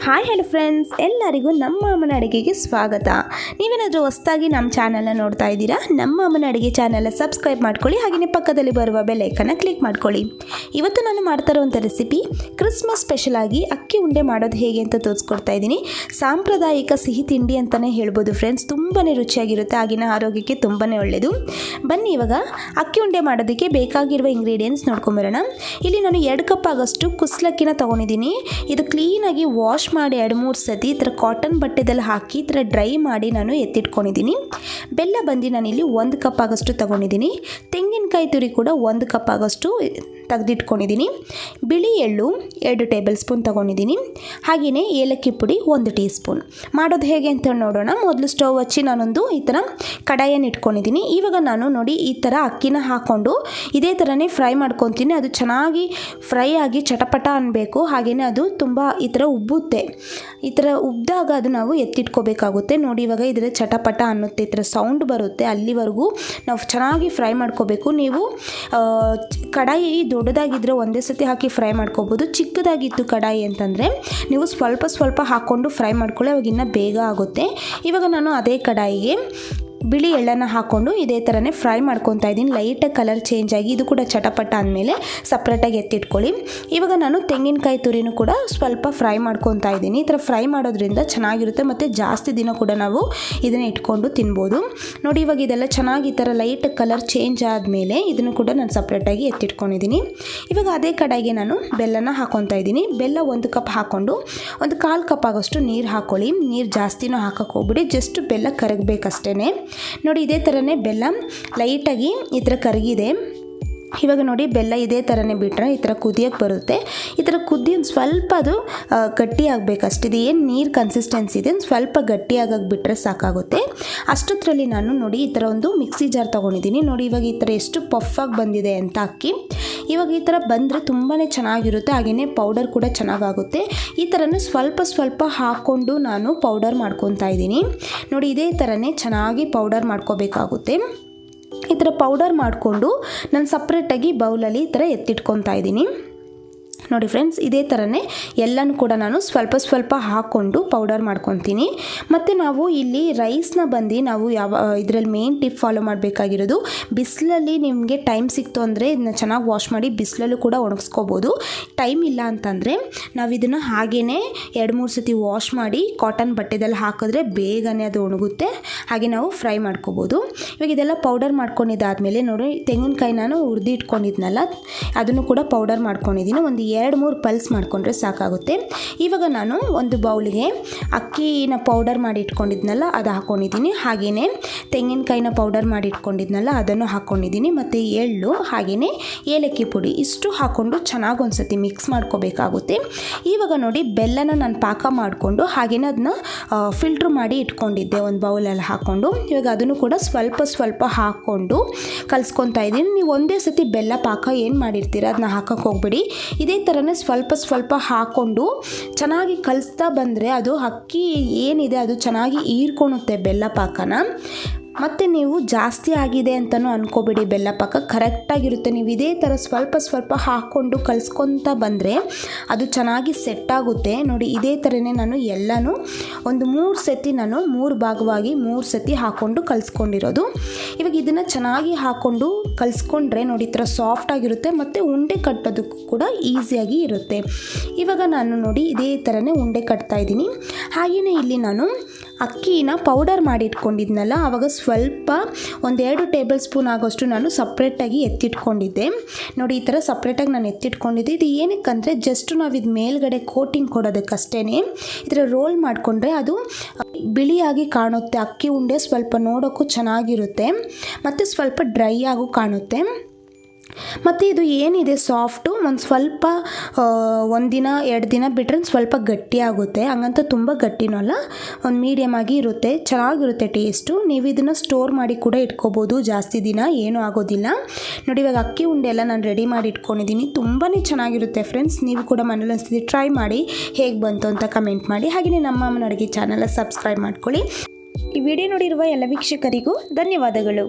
Hi hello friends, ಎಲ್ಲರಿಗೂ ನಮ್ಮ ಅಮ್ಮನ ಅಡುಗೆಗೆ ಸ್ವಾಗತ. ನೀವೇನಾದರೂ ಹೊಸದಾಗಿ ನಮ್ಮ ಚಾನಲ್ನ ನೋಡ್ತಾ ಇದ್ದೀರಾ, ನಮ್ಮ ಅಮ್ಮನ ಅಡುಗೆ ಚಾನಲ್ನ ಸಬ್ಸ್ಕ್ರೈಬ್ ಮಾಡ್ಕೊಳ್ಳಿ. ಹಾಗೆಯೇ ಪಕ್ಕದಲ್ಲಿ ಬರುವ ಬೆಲ್ ಐಕನ್ನ ಕ್ಲಿಕ್ ಮಾಡ್ಕೊಳ್ಳಿ. ಇವತ್ತು ನಾನು ಮಾಡ್ತಾ ಇರುವಂಥ ರೆಸಿಪಿ ಕ್ರಿಸ್ಮಸ್ ಸ್ಪೆಷಲ್ ಆಗಿ ಅಕ್ಕಿ ಉಂಡೆ ಮಾಡೋದು ಹೇಗೆ ಅಂತ ತೋರಿಸ್ಕೊಡ್ತಾ ಇದ್ದೀನಿ. ಸಾಂಪ್ರದಾಯಿಕ ಸಿಹಿ ತಿಂಡಿ ಅಂತಲೇ ಹೇಳ್ಬೋದು ಫ್ರೆಂಡ್ಸ್. ತುಂಬಾ ರುಚಿಯಾಗಿರುತ್ತೆ, ಆಗಿನ ಆರೋಗ್ಯಕ್ಕೆ ತುಂಬಾ ಒಳ್ಳೆಯದು. ಬನ್ನಿ ಇವಾಗ ಅಕ್ಕಿ ಉಂಡೆ ಮಾಡೋದಕ್ಕೆ ಬೇಕಾಗಿರುವ ಇಂಗ್ರೀಡಿಯೆಂಟ್ಸ್ ನೋಡ್ಕೊಂಬರೋಣ. ಇಲ್ಲಿ ನಾನು 2 ಕಪ್ ಆಗೋಷ್ಟು ಕುಸುಬಲಕ್ಕಿನ ತೊಗೊಂಡಿದ್ದೀನಿ. ಇದು ಕ್ಲೀನಾಗಿ ವಾಶ್ ಮಾಡಿ 2-3 ಸತಿ ಈ ಥರ ಕಾಟನ್ ಬಟ್ಟೆದಲ್ಲಿ ಹಾಕಿ ಈ ಥರ ಡ್ರೈ ಮಾಡಿ ನಾನು ಎತ್ತಿಟ್ಕೊಂಡಿದ್ದೀನಿ. ಬೆಲ್ಲ ಬಂದು ನಾನಿಲ್ಲಿ 1 ಕಪ್ ಆಗೋಷ್ಟು ತೊಗೊಂಡಿದ್ದೀನಿ. ತೆಂಗಿನಕಾಯಿ ತುರಿ ಕೂಡ 1 ಕಪ್ ಆಗೋಷ್ಟು ತೆಗೆದಿಟ್ಕೊಂಡಿದ್ದೀನಿ. ಬಿಳಿ ಎಳ್ಳು 2 ಟೇಬಲ್ ಸ್ಪೂನ್ ತೊಗೊಂಡಿದ್ದೀನಿ. ಹಾಗೆಯೇ ಏಲಕ್ಕಿ ಪುಡಿ 1 ಟೀ ಸ್ಪೂನ್. ಮಾಡೋದು ಹೇಗೆ ಅಂತ ನೋಡೋಣ. ಮೊದಲು ಸ್ಟವ್ ಹಚ್ಚಿ ನಾನೊಂದು ಈ ಥರ ಕಡಾಯನ್ನು ಇಟ್ಕೊಂಡಿದ್ದೀನಿ. ಇವಾಗ ನಾನು ನೋಡಿ ಈ ಥರ ಅಕ್ಕಿನ ಹಾಕ್ಕೊಂಡು ಇದೇ ಥರನೇ ಫ್ರೈ ಮಾಡ್ಕೊತೀನಿ. ಅದು ಚೆನ್ನಾಗಿ ಫ್ರೈ ಆಗಿ ಚಟಪಟ ಅನ್ನಬೇಕು. ಹಾಗೆಯೇ ಅದು ತುಂಬ ಈ ಥರ ಉಬ್ಬುತ್ತೆ. ಈ ಥರ ಉಬ್ಬಿದಾಗ ಅದು ನಾವು ಎತ್ತಿಟ್ಕೋಬೇಕಾಗುತ್ತೆ. ನೋಡಿ ಇವಾಗ ಇದರ ಚಟಪಟ ಅನ್ನುತ್ತೆ, ಈ ಥರ ಸೌಂಡ್ ಬರುತ್ತೆ. ಅಲ್ಲಿವರೆಗೂ ನಾವು ಚೆನ್ನಾಗಿ ಫ್ರೈ ಮಾಡ್ಕೋಬೇಕು. ನೀವು ಕಡಾಯಿ ದೊಡ್ಡದಾಗಿದ್ದರೆ ಒಂದೇ ಸತಿ ಹಾಕಿ ಫ್ರೈ ಮಾಡ್ಕೋಬೋದು. ಚಿಕ್ಕದಾಗಿತ್ತು ಕಡಾಯಿ ಅಂತಂದರೆ ನೀವು ಸ್ವಲ್ಪ ಹಾಕ್ಕೊಂಡು ಫ್ರೈ ಮಾಡ್ಕೊಳ್ಳಿ, ಅವಾಗ ಇನ್ನೂ ಬೇಗ ಆಗುತ್ತೆ. ಇವಾಗ ನಾನು ಅದೇ ಕಡಾಯಿಗೆ ಬಿಳಿ ಎಳ್ಳನ್ನು ಹಾಕ್ಕೊಂಡು ಇದೇ ಥರನೇ ಫ್ರೈ ಮಾಡ್ಕೊತಾ ಇದ್ದೀನಿ. ಲೈಟಾಗಿ ಕಲರ್ ಚೇಂಜ್ ಆಗಿ ಇದು ಕೂಡ ಚಟಪಟ ಅಂದಮೇಲೆ ಸಪ್ರೇಟಾಗಿ ಎತ್ತಿಟ್ಕೊಳ್ಳಿ. ಇವಾಗ ನಾನು ತೆಂಗಿನಕಾಯಿ ತುರಿನೂ ಕೂಡ ಸ್ವಲ್ಪ ಫ್ರೈ ಮಾಡ್ಕೊತಾ ಇದ್ದೀನಿ. ಈ ಥರ ಫ್ರೈ ಮಾಡೋದ್ರಿಂದ ಚೆನ್ನಾಗಿರುತ್ತೆ ಮತ್ತು ಜಾಸ್ತಿ ದಿನ ಕೂಡ ನಾವು ಇದನ್ನು ಇಟ್ಕೊಂಡು ತಿನ್ಬೋದು. ನೋಡಿ ಇವಾಗ ಇದೆಲ್ಲ ಚೆನ್ನಾಗಿ ಈ ಥರ ಲೈಟ್ ಕಲರ್ ಚೇಂಜ್ ಆದಮೇಲೆ ಇದನ್ನು ಕೂಡ ನಾನು ಸಪ್ರೇಟಾಗಿ ಎತ್ತಿಟ್ಕೊಂಡಿದ್ದೀನಿ. ಇವಾಗ ಅದೇ ಕಡಾಯಿಗೆ ನಾನು ಬೆಲ್ಲನ ಹಾಕ್ಕೊತಾ ಇದ್ದೀನಿ. ಬೆಲ್ಲ 1 ಕಪ್ ಹಾಕ್ಕೊಂಡು 1/4 ಕಪ್ ಆಗೋಷ್ಟು ನೀರು ಹಾಕ್ಕೊಳ್ಳಿ. ನೀರು ಜಾಸ್ತಿನೂ ಹಾಕೋಕ್ಕೆ ಹೋಗ್ಬಿಡಿ, ಜಸ್ಟ್ ಬೆಲ್ಲ ಕರಗಬೇಕಷ್ಟೇ. ನೋಡಿ ಇದೇ ಥರನೇ ಬೆಲ್ಲ ಲೈಟಾಗಿ ಈ ಥರ ಕರಗಿದೆ. ಇವಾಗ ನೋಡಿ ಬೆಲ್ಲ ಇದೇ ಥರನೇ ಬಿಟ್ಟರೆ ಈ ಥರ ಕುದಿಯೋಕ್ಕೆ ಬರುತ್ತೆ. ಈ ಥರ ಕುದಿ ಒಂದು ಸ್ವಲ್ಪ ಅದು ಗಟ್ಟಿ ಆಗಬೇಕಷ್ಟು. ಇದು ಏನು ನೀರು ಕನ್ಸಿಸ್ಟೆನ್ಸಿ ಇದೆ, ಒಂದು ಸ್ವಲ್ಪ ಗಟ್ಟಿಯಾಗಕ್ಕೆ ಬಿಟ್ಟರೆ ಸಾಕಾಗುತ್ತೆ. ಅಷ್ಟೊತ್ತರಲ್ಲಿ ನಾನು ನೋಡಿ ಈ ಥರ ಒಂದು ಮಿಕ್ಸಿ ಜಾರ್ ತೊಗೊಂಡಿದ್ದೀನಿ. ನೋಡಿ ಇವಾಗ ಈ ಥರ ಎಷ್ಟು ಪಫಾಗಿ ಬಂದಿದೆ ಅಂತ ಅಕ್ಕಿ. ಇವಾಗ ಈ ಥರ ಬಂದರೆ ತುಂಬಾ ಚೆನ್ನಾಗಿರುತ್ತೆ. ಹಾಗೆಯೇ ಪೌಡರ್ ಕೂಡ ಚೆನ್ನಾಗಾಗುತ್ತೆ. ಈ ಥರನೇ ಸ್ವಲ್ಪ ಹಾಕ್ಕೊಂಡು ನಾನು ಪೌಡರ್ ಮಾಡ್ಕೊತಾ ಇದ್ದೀನಿ. ನೋಡಿ ಇದೇ ಥರನೇ ಚೆನ್ನಾಗಿ ಪೌಡರ್ ಮಾಡ್ಕೋಬೇಕಾಗುತ್ತೆ. ಈ ಥರ ಪೌಡರ್ ಮಾಡಿಕೊಂಡು ನಾನು ಸಪ್ರೇಟಾಗಿ ಬೌಲಲ್ಲಿ ಈ ಥರ ಎತ್ತಿಟ್ಕೊತಾ ಇದ್ದೀನಿ. ನೋಡಿ ಫ್ರೆಂಡ್ಸ್, ಇದೇ ಥರನೇ ಎಲ್ಲನೂ ಕೂಡ ನಾನು ಸ್ವಲ್ಪ ಹಾಕ್ಕೊಂಡು ಪೌಡರ್ ಮಾಡ್ಕೊತೀನಿ. ಮತ್ತು ನಾವು ಇಲ್ಲಿ ರೈಸ್ನ ಬಂದು ನಾವು ಇದರಲ್ಲಿ ಮೇನ್ ಟಿಪ್ ಫಾಲೋ ಮಾಡಬೇಕಾಗಿರೋದು, ಬಿಸಿಲಲ್ಲಿ ನಿಮಗೆ ಟೈಮ್ ಸಿಕ್ತು ಅಂದರೆ ಇದನ್ನ ಚೆನ್ನಾಗಿ ವಾಶ್ ಮಾಡಿ ಬಿಸಿಲಲ್ಲೂ ಕೂಡ ಒಣಗಿಸ್ಕೋಬೋದು. ಟೈಮ್ ಇಲ್ಲ ಅಂತಂದರೆ ನಾವು ಇದನ್ನು ಹಾಗೇ 2-3 ಸತಿ ವಾಶ್ ಮಾಡಿ ಕಾಟನ್ ಬಟ್ಟೆದಲ್ಲಿ ಹಾಕಿದ್ರೆ ಬೇಗನೆ ಅದು ಒಣಗುತ್ತೆ. ಹಾಗೆ ನಾವು ಫ್ರೈ ಮಾಡ್ಕೋಬೋದು. ಇವಾಗ ಇದೆಲ್ಲ ಪೌಡರ್ ಮಾಡ್ಕೊಂಡಿದ್ದಾದಮೇಲೆ ನೋಡಿ ತೆಂಗಿನಕಾಯಿ ನಾನು ಹುರಿದು ಇಟ್ಕೊಂಡಿದ್ನಲ್ಲ, ಅದನ್ನು ಕೂಡ ಪೌಡರ್ ಮಾಡ್ಕೊಂಡಿದ್ದೀನಿ. ಒಂದು 2-3 ಪಲ್ಸ್ ಮಾಡಿಕೊಂಡ್ರೆ ಸಾಕಾಗುತ್ತೆ. ಇವಾಗ ನಾನು ಒಂದು ಬೌಲ್ಗೆ ಅಕ್ಕಿನ ಪೌಡರ್ ಮಾಡಿ ಇಟ್ಕೊಂಡಿದ್ನಲ್ಲ ಅದು ಹಾಕ್ಕೊಂಡಿದ್ದೀನಿ. ಹಾಗೆಯೇ ತೆಂಗಿನಕಾಯಿನ ಪೌಡರ್ ಮಾಡಿ ಇಟ್ಕೊಂಡಿದ್ನಲ್ಲ ಅದನ್ನು ಹಾಕ್ಕೊಂಡಿದ್ದೀನಿ. ಮತ್ತು ಎಳ್ಳು ಹಾಗೆಯೇ ಏಲಕ್ಕಿ ಪುಡಿ ಇಷ್ಟು ಹಾಕ್ಕೊಂಡು ಚೆನ್ನಾಗಿ ಒಂದು ಸತಿ ಮಿಕ್ಸ್ ಮಾಡ್ಕೋಬೇಕಾಗುತ್ತೆ. ಇವಾಗ ನೋಡಿ ಬೆಲ್ಲನ ನಾನು ಪಾಕ ಮಾಡಿಕೊಂಡು ಹಾಗೆಯೇ ಅದನ್ನ ಫಿಲ್ಟ್ರ್ ಮಾಡಿ ಇಟ್ಕೊಂಡಿದ್ದೆ ಒಂದು ಬೌಲಲ್ಲಿ ಹಾಕ್ಕೊಂಡು. ಇವಾಗ ಅದನ್ನು ಕೂಡ ಸ್ವಲ್ಪ ಹಾಕ್ಕೊಂಡು ಕಲಿಸ್ಕೊತಾ ಇದ್ದೀನಿ. ನೀವು ಒಂದೇ ಸತಿ ಬೆಲ್ಲ ಪಾಕ ಏನು ಮಾಡಿರ್ತೀರ ಅದನ್ನ ಹಾಕೋಕ್ಕೆ ಹೋಗ್ಬಿಡಿ. ಇದೇ ಥರನೇ ಸ್ವಲ್ಪ ಹಾಕ್ಕೊಂಡು ಚೆನ್ನಾಗಿ ಕಲಿಸ್ತಾ ಬಂದರೆ ಅದು ಅಕ್ಕಿ ಏನಿದೆ ಅದು ಚೆನ್ನಾಗಿ ಹೀರ್ಕೊಳುತ್ತೆ ಬೆಲ್ಲ ಪಾಕನ. ಮತ್ತು ನೀವು ಜಾಸ್ತಿ ಆಗಿದೆ ಅಂತಲೂ ಅಂದ್ಕೋಬೇಡಿ, ಬೆಲ್ಲ ಪಾಕ ಕರೆಕ್ಟಾಗಿರುತ್ತೆ. ನೀವು ಇದೇ ಥರ ಸ್ವಲ್ಪ ಹಾಕ್ಕೊಂಡು ಕಲಿಸ್ಕೊತ ಬಂದರೆ ಅದು ಚೆನ್ನಾಗಿ ಸೆಟ್ ಆಗುತ್ತೆ. ನೋಡಿ ಇದೇ ಥರನೇ ನಾನು ಎಲ್ಲನೂ ಒಂದು 3 ಸತಿ ನಾನು 3 ಭಾಗವಾಗಿ 3 ಸತಿ ಹಾಕ್ಕೊಂಡು ಕಲಿಸ್ಕೊಂಡಿರೋದು. ಇವಾಗ ಇದನ್ನು ಚೆನ್ನಾಗಿ ಹಾಕ್ಕೊಂಡು ಕಲಿಸ್ಕೊಂಡ್ರೆ ನೋಡಿ ಈ ಥರ ಸಾಫ್ಟಾಗಿರುತ್ತೆ ಮತ್ತು ಉಂಡೆ ಕಟ್ಟೋದಕ್ಕೂ ಕೂಡ ಈಸಿಯಾಗಿ ಇರುತ್ತೆ. ಇವಾಗ ನಾನು ನೋಡಿ ಇದೇ ಥರನೇ ಉಂಡೆ ಕಟ್ತಾ ಇದ್ದೀನಿ. ಹಾಗೆಯೇ ಇಲ್ಲಿ ನಾನು ಅಕ್ಕಿನ ಪೌಡರ್ ಮಾಡಿ ಇಟ್ಕೊಂಡಿದ್ನಲ್ಲ, ಆವಾಗ ಸ್ವಲ್ಪ 1-2 ಟೇಬಲ್ ಸ್ಪೂನ್ ಆಗೋಷ್ಟು ನಾನು ಸಪ್ರೇಟಾಗಿ ಎತ್ತಿಟ್ಕೊಂಡಿದ್ದೆ. ನೋಡಿ ಈ ಥರ ಸಪ್ರೇಟಾಗಿ ನಾನು ಎತ್ತಿಟ್ಕೊಂಡಿದ್ದೆ. ಇದು ಏನಕ್ಕಂದರೆ ಜಸ್ಟ್ ನಾವು ಇದು ಮೇಲ್ಗಡೆ ಕೋಟಿಂಗ್ ಕೊಡೋದಕ್ಕಷ್ಟೇ. ಈ ಥರ ರೋಲ್ ಮಾಡಿಕೊಂಡ್ರೆ ಅದು ಬಿಳಿಯಾಗಿ ಕಾಣುತ್ತೆ. ಅಕ್ಕಿ ಉಂಡೆ ಸ್ವಲ್ಪ ನೋಡೋಕ್ಕೂ ಚೆನ್ನಾಗಿರುತ್ತೆ ಮತ್ತು ಸ್ವಲ್ಪ ಡ್ರೈ ಆಗು ಕಾಣುತ್ತೆ. ಮತ್ತು ಇದು ಏನಿದೆ ಸಾಫ್ಟು ಒಂದು ಸ್ವಲ್ಪ 1 ದಿನ 2 ದಿನ ಬಿಟ್ಟರೆ ಸ್ವಲ್ಪ ಗಟ್ಟಿಯಾಗುತ್ತೆ. ಹಂಗಂತ ತುಂಬ ಗಟ್ಟಿನೂ ಅಲ್ಲ, ಒಂದು ಮೀಡಿಯಮ್ ಆಗಿ ಇರುತ್ತೆ, ಚೆನ್ನಾಗಿರುತ್ತೆ ಟೇಸ್ಟು. ನೀವು ಇದನ್ನು ಸ್ಟೋರ್ ಮಾಡಿ ಕೂಡ ಇಟ್ಕೋಬೋದು, ಜಾಸ್ತಿ ದಿನ ಏನೂ ಆಗೋದಿಲ್ಲ. ನೋಡಿ ಇವಾಗ ಅಕ್ಕಿ ಉಂಡೆ ಎಲ್ಲ ನಾನು ರೆಡಿ ಮಾಡಿ ಇಟ್ಕೊಂಡಿದ್ದೀನಿ. ತುಂಬಾ ಚೆನ್ನಾಗಿರುತ್ತೆ ಫ್ರೆಂಡ್ಸ್. ನೀವು ಕೂಡ ಮನೇಲಿ ಒಂದ್ಸತಿ ಟ್ರೈ ಮಾಡಿ ಹೇಗೆ ಬಂತು ಅಂತ ಕಮೆಂಟ್ ಮಾಡಿ. ಹಾಗೆಯೇ ನಮ್ಮ ಅಮ್ಮನ ಅಡುಗೆ ಚಾನಲ್ ಸಬ್ಸ್ಕ್ರೈಬ್ ಮಾಡ್ಕೊಳ್ಳಿ. ಈ ವಿಡಿಯೋ ನೋಡಿರುವ ಎಲ್ಲ ವೀಕ್ಷಕರಿಗೂ ಧನ್ಯವಾದಗಳು.